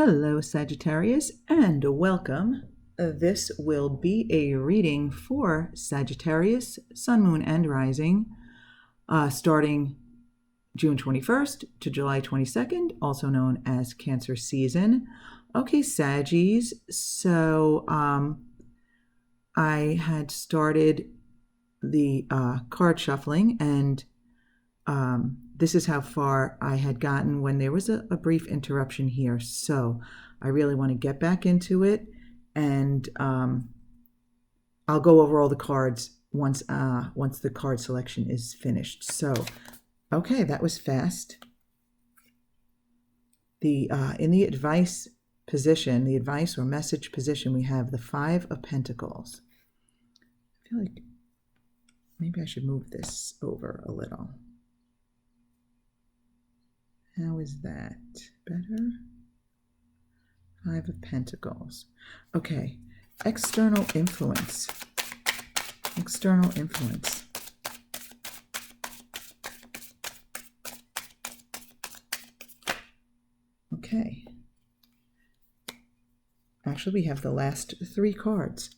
Hello, Sagittarius, and welcome. This will be a reading for Sagittarius, Sun, Moon, and Rising, starting June 21st to July 22nd, also known as Cancer season. Okay, Saggies, so I had started the card shuffling, and this is how far I had gotten when there was a brief interruption here. So I really want to get back into it, and I'll go over all the cards once the card selection is finished. So, okay, that was fast. In the advice position, the advice or message position, we have the Five of Pentacles. I feel like maybe I should move this over a little. How is that? Better? Five of Pentacles. Okay. External influence. External influence. Okay. Actually, we have the last three cards.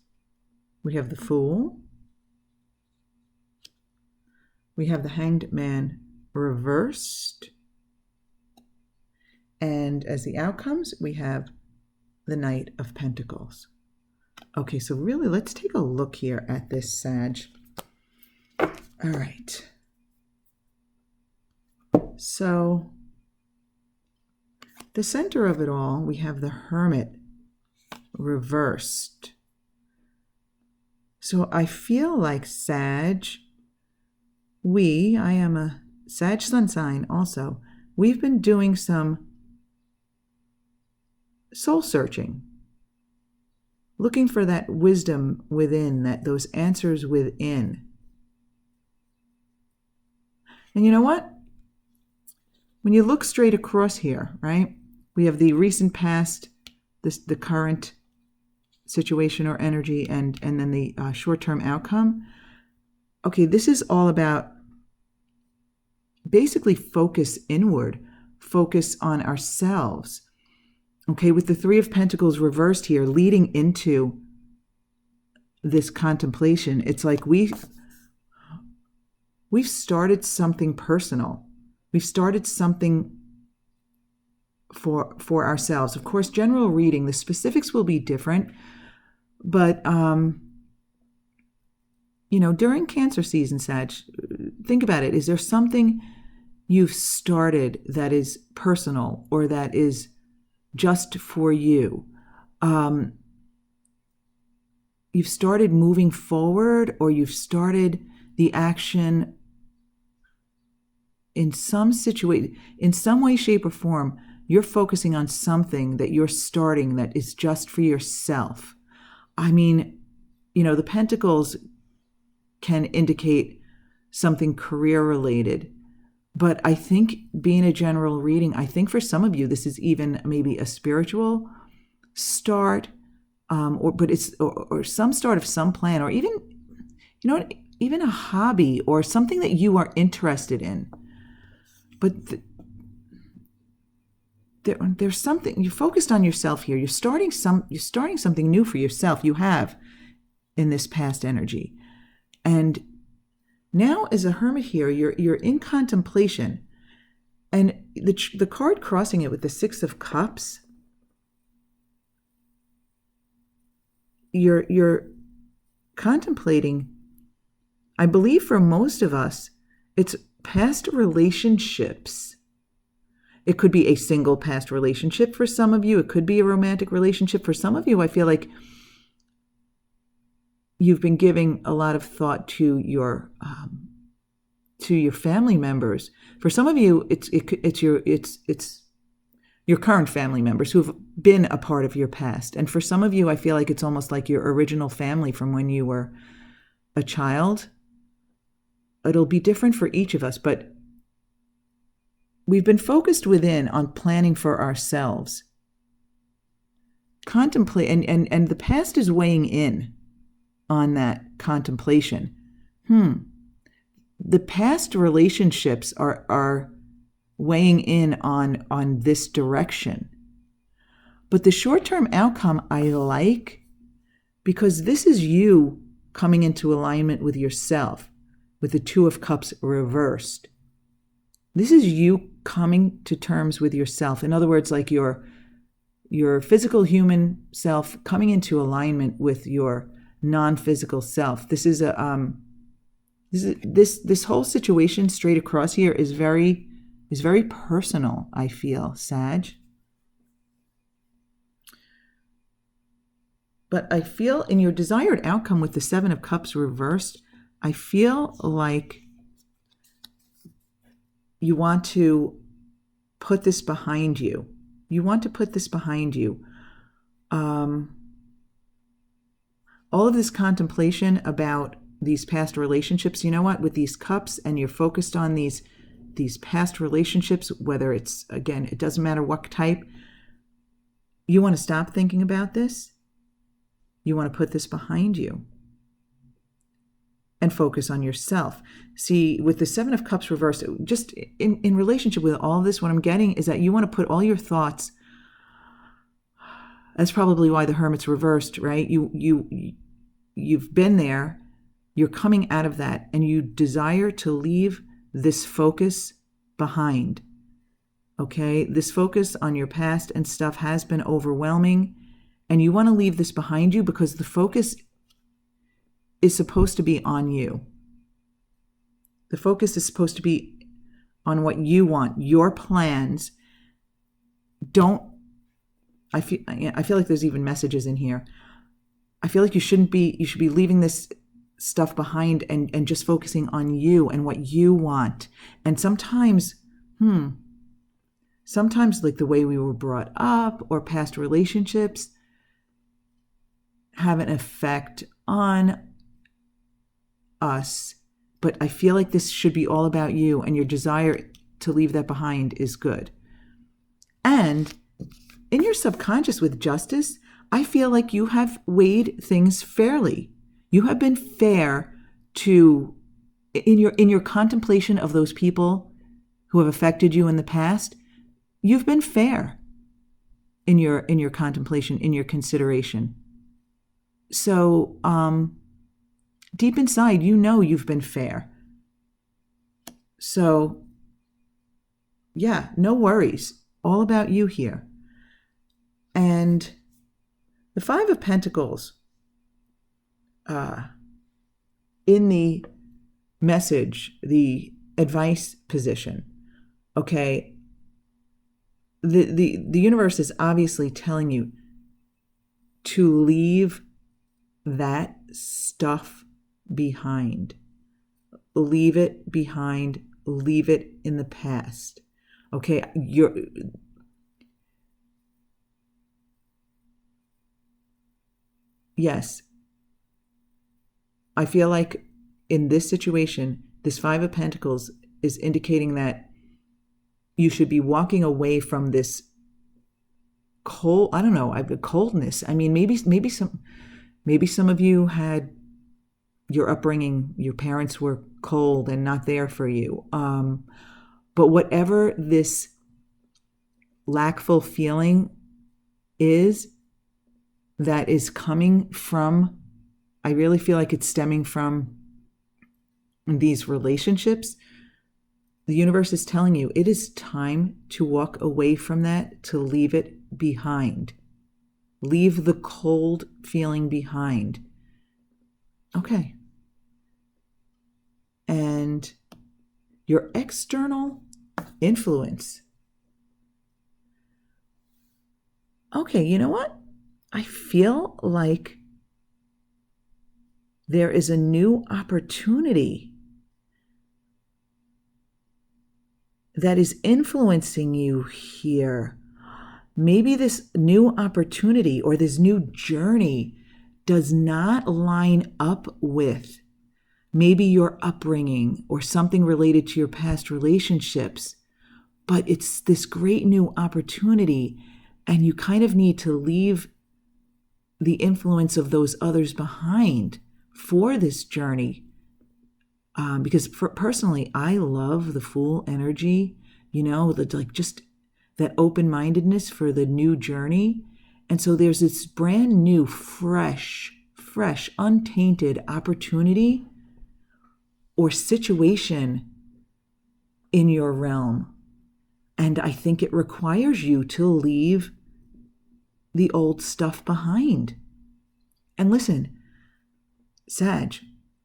We have the Fool. We have the Hanged Man reversed. And as the outcomes, we have the Knight of Pentacles. Okay, so really, let's take a look here at this, Sag. All right. So, the center of it all, we have the Hermit reversed. So I feel like Sag, I am a Sag sun sign also, we've been doing some soul searching, looking for that wisdom within, those answers within. And you know what? When you look straight across here, right? We have the recent past, the current situation or energy, and then the short-term outcome. Okay, this is all about basically focus inward, focus on ourselves. Okay, with the Three of Pentacles reversed here, leading into this contemplation, it's like we've started something personal. We've started something for ourselves. Of course, general reading, the specifics will be different, but during Cancer season, Sag, think about it. Is there something you've started that is personal or that is just for you? You've started moving forward, or you've started the action in some situation, in some way, shape, or form. You're focusing on something that you're starting that is just for yourself. I mean, the Pentacles can indicate something career related. But I think, being a general reading, I think for some of you, this is even maybe a spiritual start, or some start of some plan, or even, even a hobby or something that you are interested in. But there's something, you're focused on yourself here. You're starting something new for yourself. You have in this past energy, and now, as a Hermit here, you're in contemplation, and the card crossing it with the Six of Cups, you're contemplating. I believe for most of us, it's past relationships. It could be a single past relationship for some of you. It could be a romantic relationship for some of you. I feel like you've been giving a lot of thought to your family members. For some of you, it's your current family members who've been a part of your past. And for some of you, I feel like it's almost like your original family from when you were a child. It'll be different for each of us, but we've been focused within on planning for ourselves. Contemplate, and the past is weighing in on that contemplation. The past relationships are weighing in on this direction. But the short-term outcome I like, because this is you coming into alignment with yourself, with the Two of Cups reversed. This is you coming to terms with yourself. In other words, like your physical human self coming into alignment with your non-physical self. This is this whole situation straight across here is very personal, I feel, Sag. But I feel in your desired outcome with the Seven of Cups reversed, I feel like you want to put this behind you. You want to put this behind you. All of this contemplation about these past relationships, you know what, with these cups, and you're focused on these past relationships, whether it's, again, it doesn't matter what type, you want to stop thinking about this. You want to put this behind you and focus on yourself. See, with the Seven of Cups reversed, just in relationship with all this, what I'm getting is that you want to put all your thoughts. That's probably why the Hermit's reversed, right? You've been there. You're coming out of that, and you desire to leave this focus behind. Okay? This focus on your past and stuff has been overwhelming, and you want to leave this behind you because the focus is supposed to be on you. The focus is supposed to be on what you want, your plans. I feel like there's even messages in here. I feel like you should be leaving this stuff behind and just focusing on you and what you want. And sometimes like the way we were brought up or past relationships have an effect on us. But I feel like this should be all about you, and your desire to leave that behind is good. And in your subconscious with Justice, I feel like you have weighed things fairly. You have been fair to, in your contemplation of those people who have affected you in the past, you've been fair in your contemplation, in your consideration. So deep inside, you know you've been fair. So yeah, no worries. All about you here. And the Five of Pentacles, in the message, the advice position, okay, the universe is obviously telling you to leave that stuff behind. Leave it behind. Leave it in the past. Okay, yes, I feel like in this situation, this Five of Pentacles is indicating that you should be walking away from this coldness. I mean, maybe some of you had your upbringing, your parents were cold and not there for you. But whatever this lackful feeling is that is coming from, I really feel like it's stemming from these relationships. The universe is telling you it is time to walk away from that, to leave it behind. Leave the cold feeling behind. Okay. And your external influence. Okay, you know what? I feel like there is a new opportunity that is influencing you here. Maybe this new opportunity or this new journey does not line up with maybe your upbringing or something related to your past relationships, but it's this great new opportunity, and you kind of need to leave the influence of those others behind for this journey. Because personally, I love the Fool energy, just that open-mindedness for the new journey. And so there's this brand new, fresh, untainted opportunity or situation in your realm. And I think it requires you to leave the old stuff behind. And listen, Sag,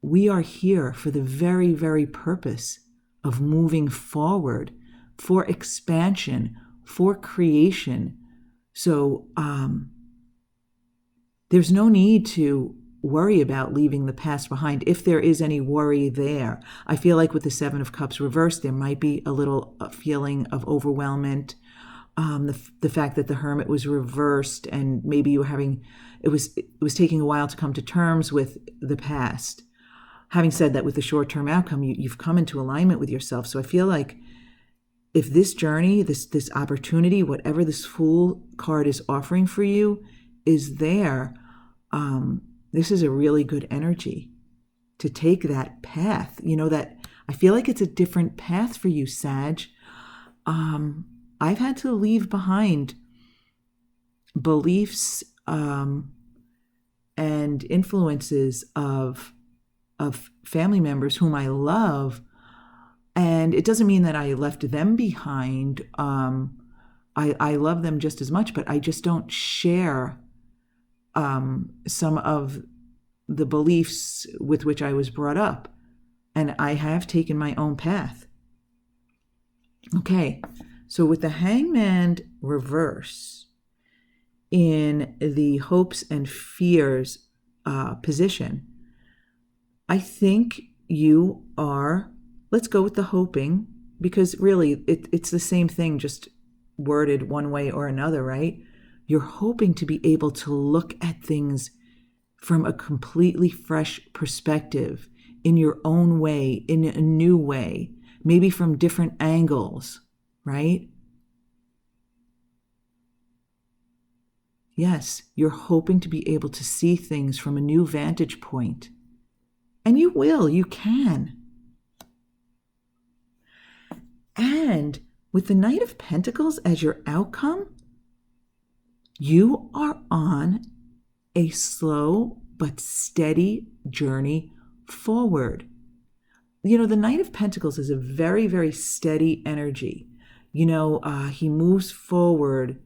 we are here for the very, very purpose of moving forward, for expansion, for creation. So there's no need to worry about leaving the past behind, if there is any worry there. I feel like with the Seven of Cups reversed, there might be a little feeling of overwhelmment. The fact that the Hermit was reversed, and maybe you were having, it was taking a while to come to terms with the past. Having said that, with the short-term outcome, you've come into alignment with yourself. So I feel like if this journey, this opportunity, whatever this Fool card is offering for you is there, this is a really good energy to take that path. That I feel like it's a different path for you, Sag. I've had to leave behind beliefs and influences of family members whom I love. And it doesn't mean that I left them behind. I love them just as much, but I just don't share some of the beliefs with which I was brought up. And I have taken my own path. Okay, so with the Hangman reverse in the hopes and fears position, I think you are, let's go with the hoping, because really it's the same thing, just worded one way or another, right? You're hoping to be able to look at things from a completely fresh perspective, in your own way, in a new way, maybe from different angles, right? Yes, you're hoping to be able to see things from a new vantage point. And you will, you can. And with the Knight of Pentacles as your outcome, you are on a slow but steady journey forward. The Knight of Pentacles is a very, very steady energy. He moves forward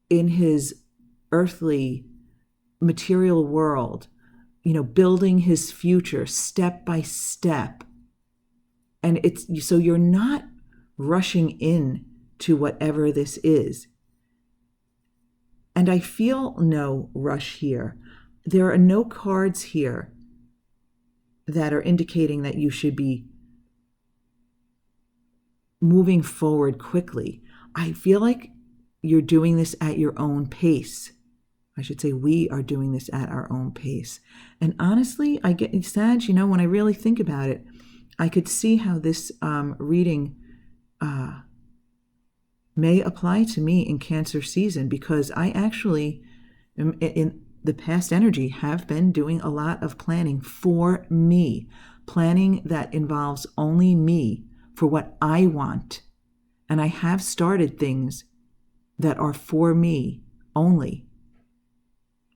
in his earthly material world, building his future step by step. And so you're not rushing in to whatever this is. And I feel no rush here. There are no cards here that are indicating that you should be moving forward quickly. I feel like you're doing this at your own pace. I should say we are doing this at our own pace. And honestly, I get sad, when I really think about it, I could see how this reading may apply to me in Cancer season, because I actually, in the past energy, have been doing a lot of planning for me, planning that involves only me, for what I want. And I have started things that are for me only.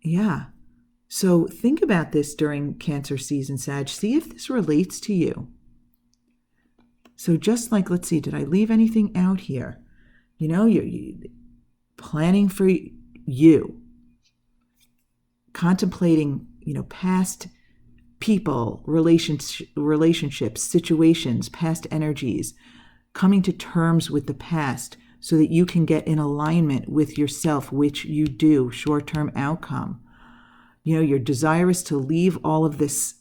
Yeah. So think about this during Cancer season, Sag. See if this relates to you. So just like, let's see, did I leave anything out here? You're planning for you, contemplating, past people, relationships, situations, past energies, coming to terms with the past so that you can get in alignment with yourself, which you do, short-term outcome. You're desirous to leave all of this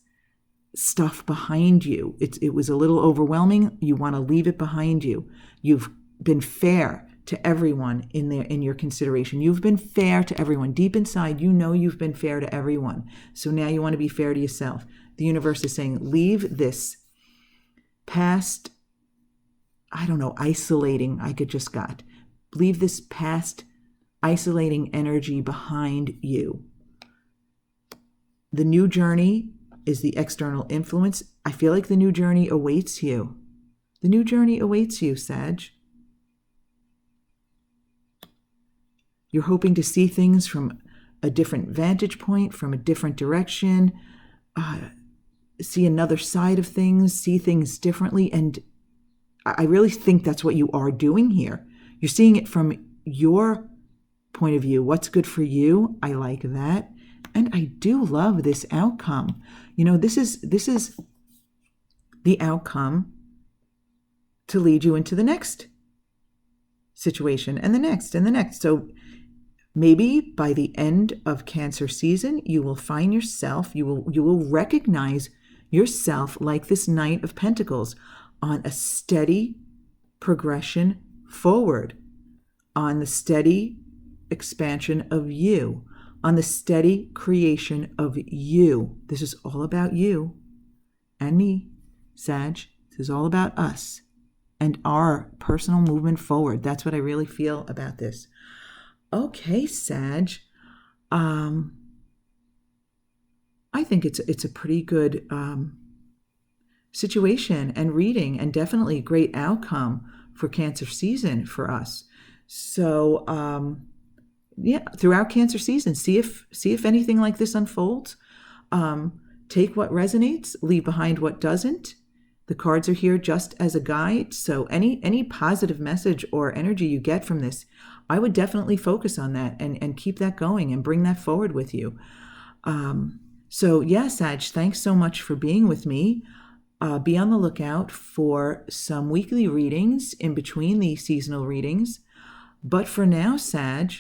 stuff behind you. It was a little overwhelming. You want to leave it behind you. You've been fair to everyone in your consideration. You've been fair to everyone. Deep inside, you've been fair to everyone. So now you want to be fair to yourself. The universe is saying, leave this past, isolating, leave this past isolating energy behind you. The new journey is the external influence. I feel like the new journey awaits you. The new journey awaits you, Sag. You're hoping to see things from a different vantage point, from a different direction, see another side of things, see things differently. And I really think that's what you are doing here. You're seeing it from your point of view. What's good for you? I like that. And I do love this outcome. This is the outcome to lead you into the next situation and the next and the next. So maybe by the end of Cancer season, you will find yourself, you will recognize yourself like this Knight of Pentacles on a steady progression forward, on the steady expansion of you, on the steady creation of you. This is all about you and me, Sag. This is all about us and our personal movement forward. That's what I really feel about this. Okay, Sag. I think it's a pretty good situation and reading, and definitely a great outcome for Cancer season for us. So, throughout Cancer season, see if anything like this unfolds. Take what resonates, leave behind what doesn't. The cards are here just as a guide. So any positive message or energy you get from this, I would definitely focus on that and keep that going and bring that forward with you. Sag, thanks so much for being with me. Be on the lookout for some weekly readings in between the seasonal readings. But for now, Sag,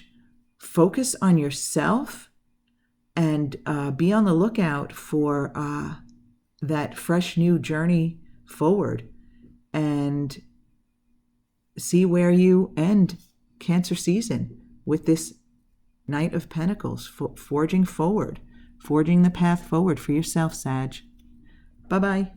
focus on yourself and be on the lookout for that fresh new journey forward, and see where you end Cancer season with this Knight of Pentacles, forging forward, forging the path forward for yourself, Sag. Bye-bye.